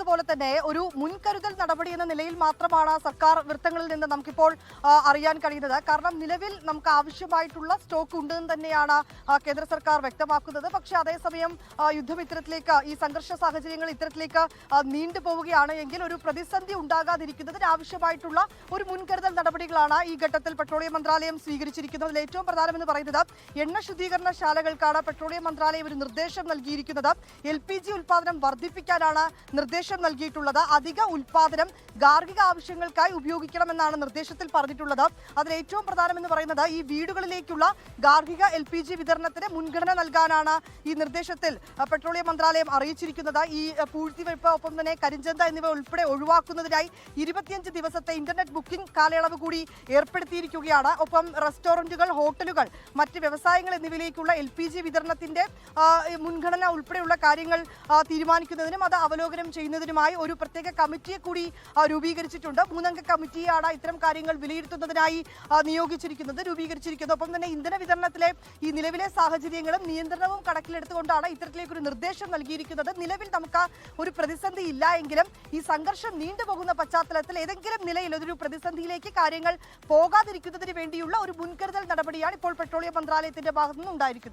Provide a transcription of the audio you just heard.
പോലെ തന്നെ ഒരു മുൻകരുതൽ നടപടി എന്ന നിലയിൽ മാത്രമാണ് സർക്കാർ വൃത്തങ്ങളിൽ നിന്ന് നമുക്കിപ്പോൾ അറിയാൻ കഴിയുന്നത്. കാരണം നിലവിൽ നമുക്ക് ആവശ്യമായിട്ടുള്ള സ്റ്റോക്ക് ഉണ്ടെന്ന് തന്നെയാണ് കേന്ദ്ര സർക്കാർ വ്യക്തമാക്കുന്നത്. പക്ഷേ അതേസമയം യുദ്ധം ഇത്തരത്തിലേക്ക്, ഈ സംഘർഷ സാഹചര്യങ്ങൾ ഇത്തരത്തിലേക്ക് നീണ്ടുപോവുകയാണ് എങ്കിൽ ഒരു പ്രതിസന്ധി ഉണ്ടാകാതിരിക്കുന്നതിന് ആവശ്യമായിട്ടുള്ള ഒരു മുൻകരുതൽ നടപടികളാണ് ഈ ഘട്ടത്തിൽ പെട്രോളിയം മന്ത്രാലയം സ്വീകരിച്ചിരിക്കുന്നത്. അതിൽ ഏറ്റവും പ്രധാനമെന്ന് പറയുന്നത് എണ്ണ ശുദ്ധീകരണശാലകൾക്കാണ് പെട്രോളിയം മന്ത്രാലയം ഒരു നിർദ്ദേശം നൽകിയിരിക്കുന്നത്. LPG ഉൽപ്പാദനം വർദ്ധിപ്പിക്കാനാണ് നിർദ്ദേശം നൽകിയിട്ടുള്ളത്. അധിക ഉൽപ്പാദനം ഗാർഹിക ആവശ്യങ്ങൾക്കായി ഉപയോഗിക്കണമെന്നാണ് നിർദ്ദേശത്തിൽ പറഞ്ഞിട്ടുള്ളത്. അതിൽ ഏറ്റവും പ്രധാനമെന്ന് പറയുന്നത് ഈ വീടുകളിലേക്കുള്ള ഗാർഹിക LPG വിതരണത്തിന് മുൻഗണന നൽകാനാണ് ഈ നിർദ്ദേശത്തിൽ പെട്രോളിയം മന്ത്രാലയം അറിയിച്ചിരിക്കുന്നത്. ഈ പൂഴ്ത്തിവെപ്പ്, ഒപ്പം തന്നെ കരിഞ്ചന്ത എന്നിവ ഉൾപ്പെടെ ഒഴിവാക്കുന്നതിനായി 25 ദിവസത്തെ ഇന്റർനെറ്റ് ബുക്കിംഗ് കാലയളവ് കൂടി ഏർപ്പെടുത്തിയിരിക്കുകയാണ്. ഒപ്പം റെസ്റ്റോറന്റുകൾ, ഹോട്ടലുകൾ, മറ്റ് വ്യവസായങ്ങൾ എന്നിവയിലേക്കുള്ള LPG വിതരണത്തിന്റെ മുൻഗണന ഉൾപ്പെടെയുള്ള കാര്യങ്ങൾ തീരുമാനിക്കുന്നതിനും അത് അവലോകനം ചെയ്യുന്നതിനുമായി ഒരു പ്രത്യേക കമ്മിറ്റിയെ കൂടി രൂപീകരിച്ചിട്ടുണ്ട്. 3 അംഗ കമ്മിറ്റിയാണ് ഇത്തരം കാര്യങ്ങൾ വിലയിരുത്തുന്നതിനായി രൂപീകരിച്ചിരിക്കുന്നത്. ഒപ്പം തന്നെ ഇന്ധന വിതരണത്തിലെ ഈ നിലവിലെ സാഹചര്യങ്ങളും നിയന്ത്രണവും കണക്കിലെടുത്തുകൊണ്ടാണ് ഇത്തരത്തിലേക്കൊരു നിർദ്ദേശം നൽകിയിരിക്കുന്നത്. നിലവിൽ നമുക്ക് ഒരു പ്രതിസന്ധി ഇല്ല എങ്കിലും ഈ സംഘർഷം നീണ്ടുപോകുന്ന പശ്ചാത്തലത്തിൽ ഏതെങ്കിലും നിലയിൽ ഒരു പ്രതിസന്ധിയിലേക്ക് കാര്യങ്ങൾ പോകാതിരിക്കുന്നതിന് വേണ്ടിയുള്ള ഒരു മുൻകരുതൽ നടപടിയാണ് ഇപ്പോൾ പെട്രോളിയം മന്ത്രാലയത്തിന്റെ ഭാഗത്തുനിന്ന് ഉണ്ടായിരിക്കുന്നത്.